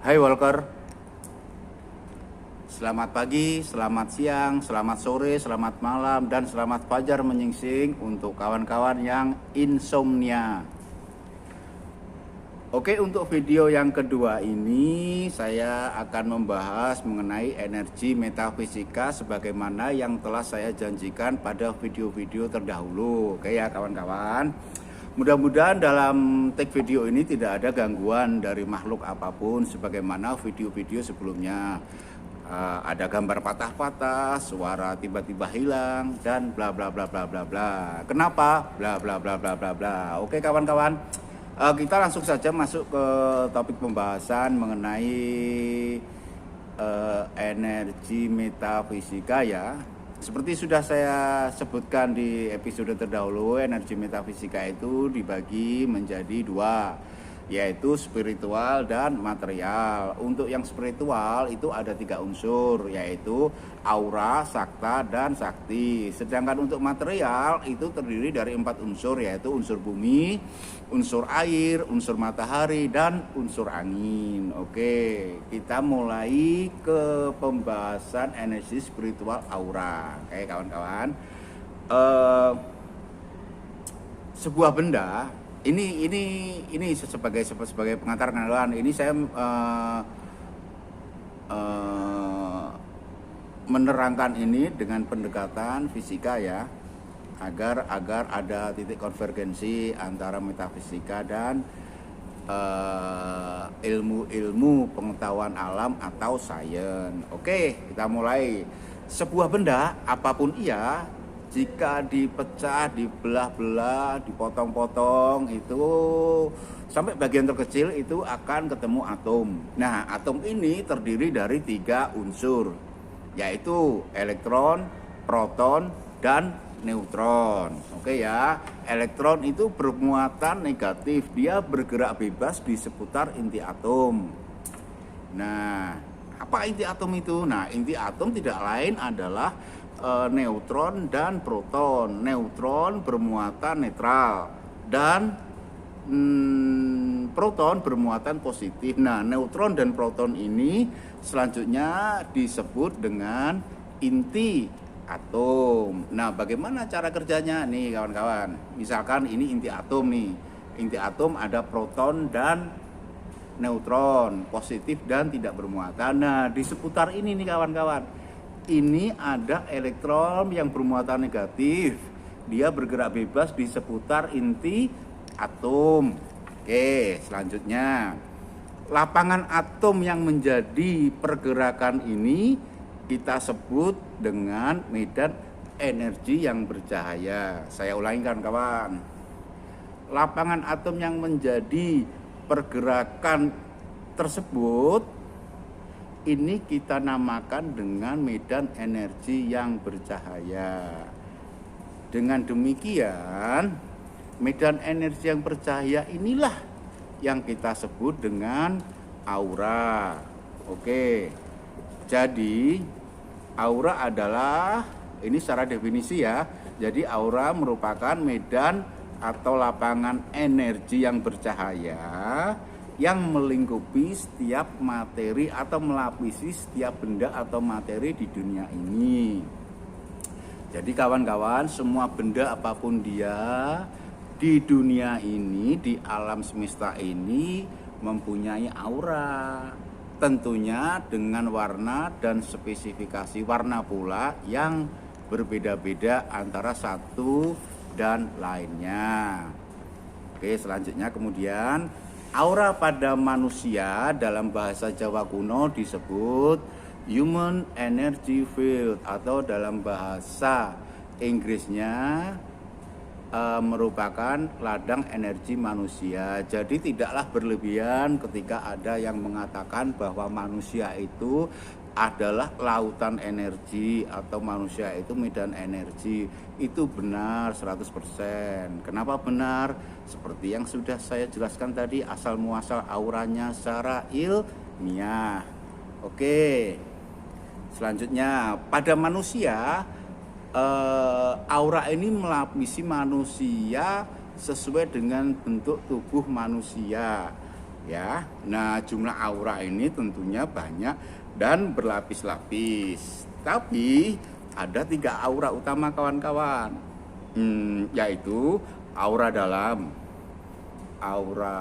Hai Walker, selamat pagi, selamat siang, selamat sore, selamat malam, dan selamat fajar menyingsing untuk kawan-kawan yang insomnia. Oke, untuk video yang kedua ini saya akan membahas mengenai energi metafisika sebagaimana yang telah saya janjikan pada video-video terdahulu. Oke ya kawan-kawan. Mudah-mudahan dalam take video ini tidak ada gangguan dari makhluk apapun sebagaimana video-video sebelumnya. Ada gambar patah-patah, suara tiba-tiba hilang, dan bla bla bla bla bla bla. Kenapa? Bla bla bla bla bla bla. Oke kawan-kawan, kita langsung saja masuk ke topik pembahasan mengenai energi metafisika ya. Seperti sudah saya sebutkan di episode terdahulu, energi metafisika itu dibagi menjadi dua, yaitu spiritual dan material. Untuk yang spiritual itu ada 3 unsur, yaitu aura, sakta, dan sakti. Sedangkan untuk material itu terdiri dari 4 unsur, yaitu unsur bumi, unsur air, unsur matahari, dan unsur angin. Oke, kita mulai ke pembahasan energi spiritual aura. Oke kawan-kawan, sebuah benda ini sebagai pengantar kenalan. Ini saya menerangkan ini dengan pendekatan fisika ya, agar ada titik konvergensi antara metafisika dan ilmu pengetahuan alam atau sains. Oke, kita mulai. Sebuah benda apapun ia, jika dipecah, dibelah-belah, dipotong-potong itu sampai bagian terkecil itu akan ketemu atom. Nah, atom ini terdiri dari 3 unsur, yaitu elektron, proton, dan neutron. Oke ya, elektron itu bermuatan negatif, dia bergerak bebas di seputar inti atom. Nah, apa inti atom itu? Nah, inti atom tidak lain adalah neutron dan proton. Neutron bermuatan netral dan proton bermuatan positif. Nah, neutron dan proton ini selanjutnya disebut dengan inti atom. Nah, bagaimana cara kerjanya nih kawan-kawan? Misalkan ini inti atom nih. Inti atom ada proton dan neutron, positif dan tidak bermuatan. Nah, di seputar ini nih kawan-kawan, ini ada elektron yang bermuatan negatif, dia bergerak bebas di seputar inti atom. Oke, selanjutnya lapangan atom yang menjadi pergerakan ini kita sebut dengan medan energi yang bercahaya. Saya ulangi kawan-kawan, lapangan atom yang menjadi pergerakan tersebut ini kita namakan dengan medan energi yang bercahaya. Dengan demikian, medan energi yang bercahaya inilah yang kita sebut dengan aura. Oke, jadi aura adalah, ini secara definisi ya, jadi aura merupakan medan atau lapangan energi yang bercahaya yang melingkupi setiap materi atau melapisi setiap benda atau materi di dunia ini. Jadi kawan-kawan, semua benda apapun dia di dunia ini, di alam semesta ini mempunyai aura. Tentunya dengan warna dan spesifikasi warna pula yang berbeda-beda antara satu dan lainnya. Oke, selanjutnya kemudian aura pada manusia dalam bahasa Jawa kuno disebut human energy field, atau dalam bahasa Inggrisnya merupakan ladang energi manusia. Jadi tidaklah berlebihan ketika ada yang mengatakan bahwa manusia itu adalah lautan energi atau manusia itu medan energi. Itu benar 100%. Kenapa benar? Seperti yang sudah saya jelaskan tadi, asal muasal auranya secara ilmiah. Oke, selanjutnya pada manusia, aura ini melapisi manusia sesuai dengan bentuk tubuh manusia. ya. Nah, jumlah aura ini tentunya banyak dan berlapis-lapis. Tapi ada 3 aura utama kawan-kawan, yaitu aura dalam, aura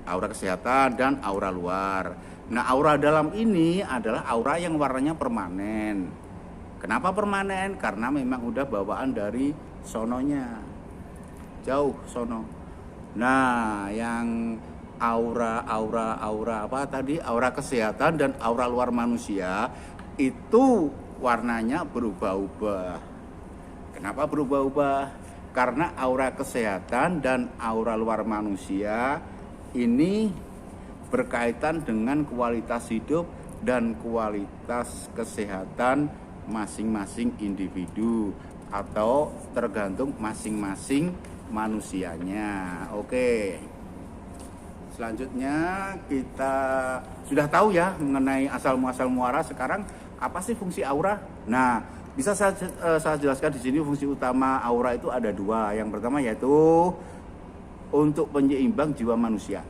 aura kesehatan, dan aura luar. Nah, aura dalam ini adalah aura yang warnanya permanen. Kenapa permanen? Karena memang udah bawaan dari sononya, jauh sono. Nah, yang aura apa tadi? Aura kesehatan dan aura luar manusia itu warnanya berubah-ubah. Kenapa berubah-ubah? Karena aura kesehatan dan aura luar manusia ini berkaitan dengan kualitas hidup dan kualitas kesehatan masing-masing individu atau tergantung masing-masing manusianya. Oke. Selanjutnya kita sudah tahu ya mengenai asal muasal muara. Sekarang apa sih fungsi aura? Nah, bisa saya jelaskan di sini. Fungsi utama aura itu ada 2. Yang pertama yaitu untuk penyeimbang jiwa manusia.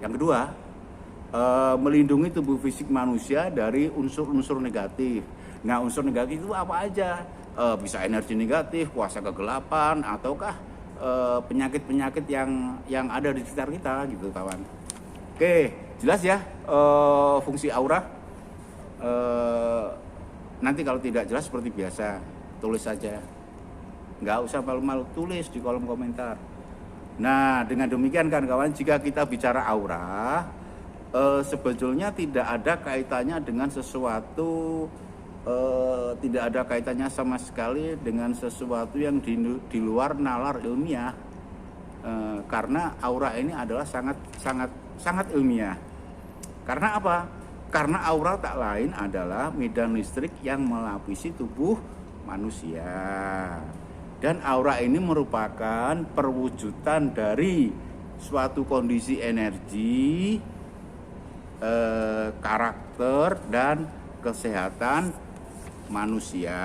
Yang kedua, melindungi tubuh fisik manusia dari unsur-unsur negatif. Nah, unsur negatif itu apa aja? Bisa energi negatif, kuasa kegelapan, ataukah penyakit-penyakit yang ada di sekitar kita gitu kawan. Oke, jelas ya fungsi aura. Nanti kalau tidak jelas seperti biasa, tulis saja. Nggak usah malu-malu, tulis di kolom komentar. Nah, dengan demikian kan kawan, jika kita bicara aura, sebetulnya tidak ada kaitannya dengan sesuatu, tidak ada kaitannya sama sekali dengan sesuatu yang di luar nalar ilmiah, karena aura ini adalah sangat ilmiah. Karena apa? Karena aura tak lain adalah medan listrik yang melapisi tubuh manusia. Dan aura ini merupakan perwujudan dari suatu kondisi energi, karakter, dan kesehatan manusia.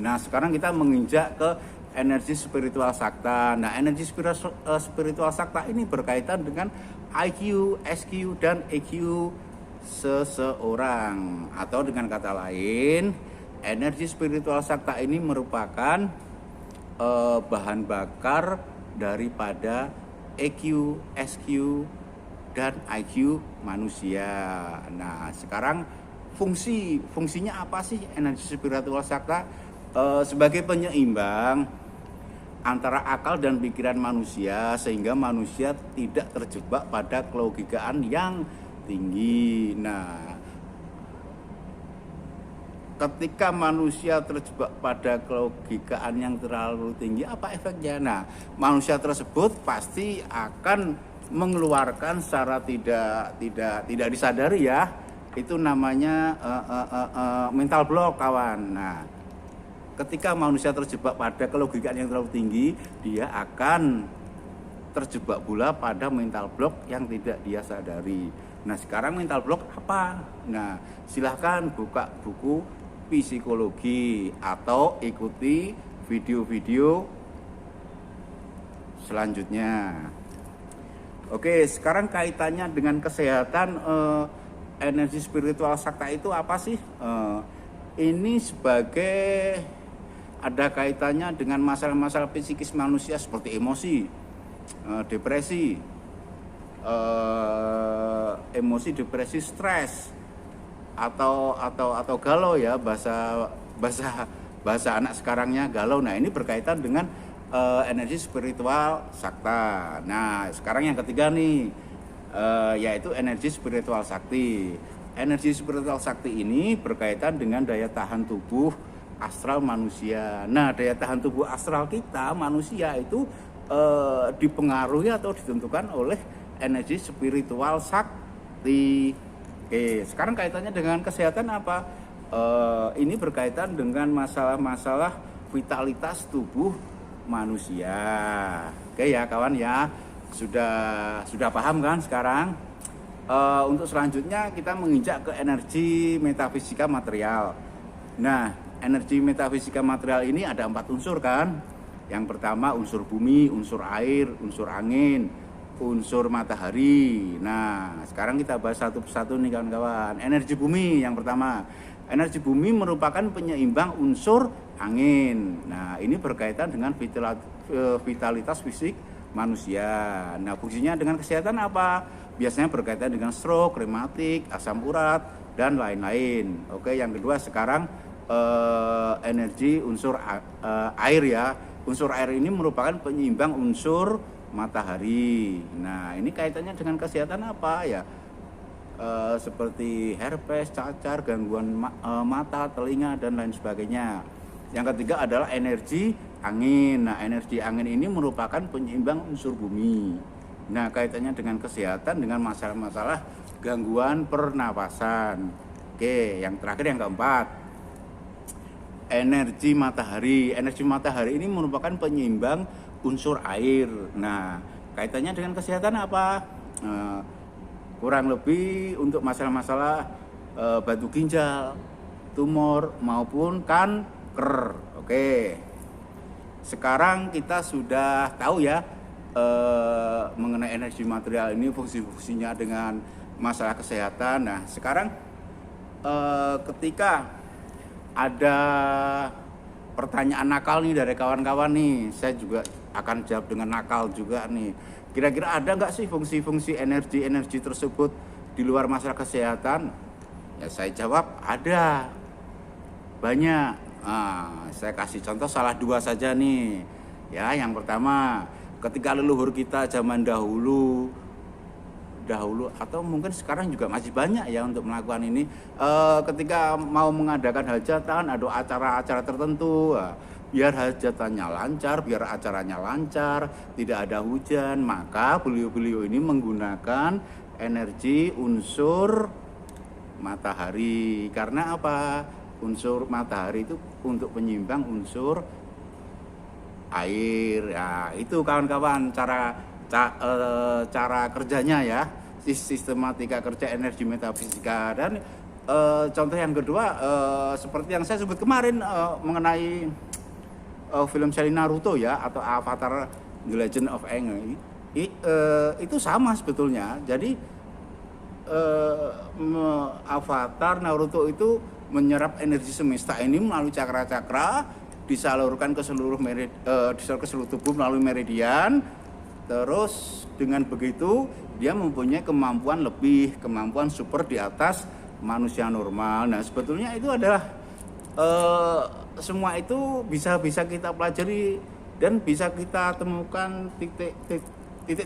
Nah, sekarang kita menginjak ke energi spiritual sakta. Nah, energi spiritual sakta ini berkaitan dengan IQ, SQ, dan EQ seseorang. Atau dengan kata lain, energi spiritual sakta ini merupakan bahan bakar daripada EQ, SQ, dan IQ manusia. Nah, sekarang fungsinya apa sih energi spiritual sakta? Sebagai penyeimbang antara akal dan pikiran manusia, sehingga manusia tidak terjebak pada kelogikaan yang tinggi. Nah, ketika manusia terjebak pada kelogikaan yang terlalu tinggi, apa efeknya? Nah, manusia tersebut pasti akan mengeluarkan secara tidak disadari ya, itu namanya mental block kawan. Nah, ketika manusia terjebak pada kelogikaan yang terlalu tinggi, dia akan terjebak pula pada mental block yang tidak dia sadari. Nah, sekarang mental block apa? Nah, silahkan buka buku psikologi atau ikuti video-video selanjutnya. Oke, sekarang kaitannya dengan kesehatan, energi spiritual sakta itu apa sih? Ini sebagai ada kaitannya dengan masalah-masalah psikis manusia seperti emosi, depresi, depresi, stres, atau galau ya, bahasa anak sekarangnya galau. Nah, ini berkaitan dengan energi spiritual sakta. Nah, sekarang yang ketiga nih, yaitu energi spiritual sakti. Energi spiritual sakti ini berkaitan dengan daya tahan tubuh astral manusia. Nah, daya tahan tubuh astral kita manusia itu dipengaruhi atau ditentukan oleh energi spiritual sakti. Oke, sekarang kaitannya dengan kesehatan apa? Ini berkaitan dengan masalah-masalah vitalitas tubuh manusia. Oke ya kawan ya, sudah paham kan sekarang? Untuk selanjutnya kita menginjak ke energi metafisika material. Nah, energi metafisika material ini ada 4 unsur kan. Yang pertama unsur bumi, unsur air, unsur angin, unsur matahari. Nah, sekarang kita bahas satu persatu nih kawan-kawan. Energi bumi yang pertama. Energi bumi merupakan penyeimbang unsur angin. Nah, ini berkaitan dengan vitalitas fisik manusia. Nah, fungsinya dengan kesehatan apa? Biasanya berkaitan dengan stroke, rematik, asam urat, dan lain-lain. Oke, yang kedua sekarang energi unsur air ya. Unsur air ini merupakan penyeimbang unsur matahari. Nah, ini kaitannya dengan kesehatan apa ya? Seperti herpes, cacar, gangguan mata, telinga, dan lain sebagainya. Yang ketiga adalah energi angin. Nah, energi angin ini merupakan penyeimbang unsur bumi. Nah, kaitannya dengan kesehatan, dengan masalah-masalah gangguan pernapasan. Oke, yang terakhir yang keempat, energi matahari. Energi matahari ini merupakan penyeimbang unsur air. Nah, kaitannya dengan kesehatan apa? Kurang lebih untuk masalah-masalah batu ginjal, tumor maupun kanker. Oke. Sekarang kita sudah tahu ya mengenai energi material ini, fungsi-fungsinya dengan masalah kesehatan. Nah, sekarang ketika ada pertanyaan nakal nih dari kawan-kawan nih, saya juga akan jawab dengan nakal juga nih. Kira-kira ada nggak sih fungsi-fungsi energi tersebut di luar masalah kesehatan? Ya, saya jawab ada, banyak. Saya kasih contoh salah dua saja nih. Ya, yang pertama, ketika leluhur kita zaman dahulu atau mungkin sekarang juga masih banyak ya untuk melakukan ini, ketika mau mengadakan hajatan atau acara-acara tertentu, biar hajatannya lancar, biar acaranya lancar, tidak ada hujan, maka beliau-beliau ini menggunakan energi unsur matahari. Karena apa? Unsur matahari itu untuk penyeimbang unsur air. Ya, itu kawan-kawan cara kerjanya ya, sistematika kerja energi metafisika. Dan contoh yang kedua, seperti yang saya sebut kemarin mengenai film seri Naruto ya, atau Avatar The Legend of Aang, itu sama sebetulnya. Jadi Avatar Naruto itu menyerap energi semesta ini melalui cakra-cakra, disalurkan ke seluruh tubuh melalui meridian. Terus dengan begitu dia mempunyai kemampuan super di atas manusia normal. Nah, sebetulnya itu adalah semua itu bisa kita pelajari dan bisa kita temukan titik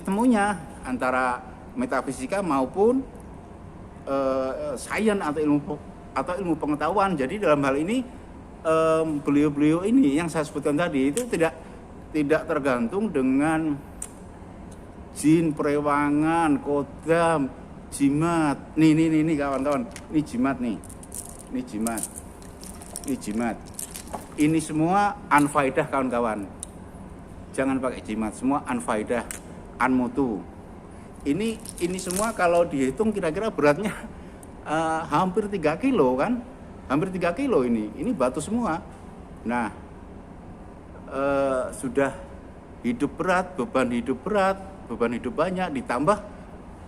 temunya antara metafisika maupun sains atau ilmu pengetahuan. Jadi dalam hal ini beliau-beliau ini yang saya sebutkan tadi itu tidak tergantung dengan jin, perewangan, kodam, jimat. Nih kawan-kawan, ini jimat nih. Ini jimat. Ini semua anfaidah kawan-kawan. Jangan pakai jimat, semua anfaidah, anmutu. Ini semua kalau dihitung kira-kira beratnya hampir 3 kilo kan? Hampir 3 kilo ini batu semua. Nah, sudah hidup berat, beban hidup banyak, ditambah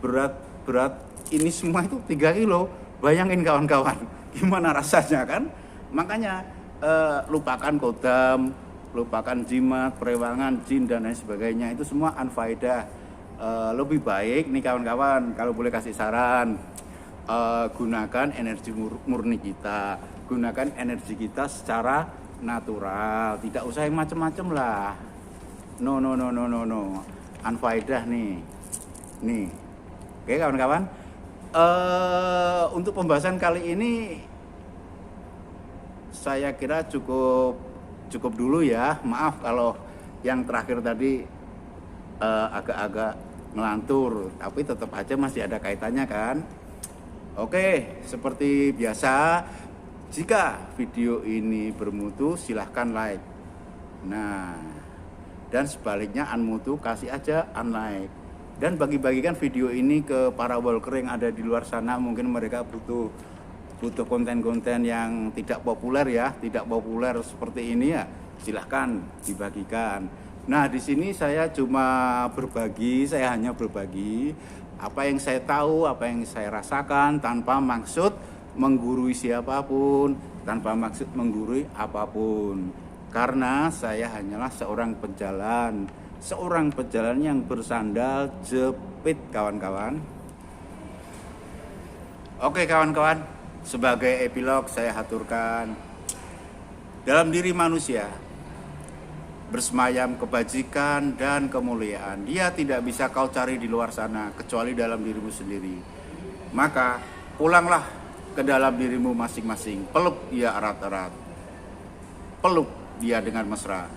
berat ini semua itu 3 kilo. Bayangin kawan-kawan, gimana rasanya kan? Makanya lupakan kodam, lupakan jimat, perewangan, jin dan lain sebagainya, itu semua anfaidah. Lebih baik nih kawan-kawan, kalau boleh kasih saran, gunakan energi murni kita, gunakan energi kita secara natural, tidak usah yang macam-macam lah. No, anfaidah nih. Oke kawan-kawan, untuk pembahasan kali ini saya kira cukup dulu ya. Maaf kalau yang terakhir tadi agak-agak ngelantur, tapi tetap aja masih ada kaitannya kan. Oke, seperti biasa, jika video ini bermutu silahkan like. Nah, dan sebaliknya unmutu kasih aja unlike. Dan bagi-bagikan video ini ke para walker yang ada di luar sana. Mungkin mereka butuh konten-konten yang tidak populer ya, tidak populer seperti ini ya, silahkan dibagikan. Nah, di sini saya cuma berbagi, saya hanya berbagi apa yang saya tahu, apa yang saya rasakan tanpa maksud menggurui siapapun, tanpa maksud menggurui apapun. Karena saya hanyalah seorang pejalan yang bersandal jepit, kawan-kawan. Oke, kawan-kawan, sebagai epilog saya haturkan, dalam diri manusia bersemayam kebajikan dan kemuliaan. Dia tidak bisa kau cari di luar sana kecuali dalam dirimu sendiri. Maka pulanglah ke dalam dirimu masing-masing. Peluk dia erat-erat. Peluk dia dengan mesra.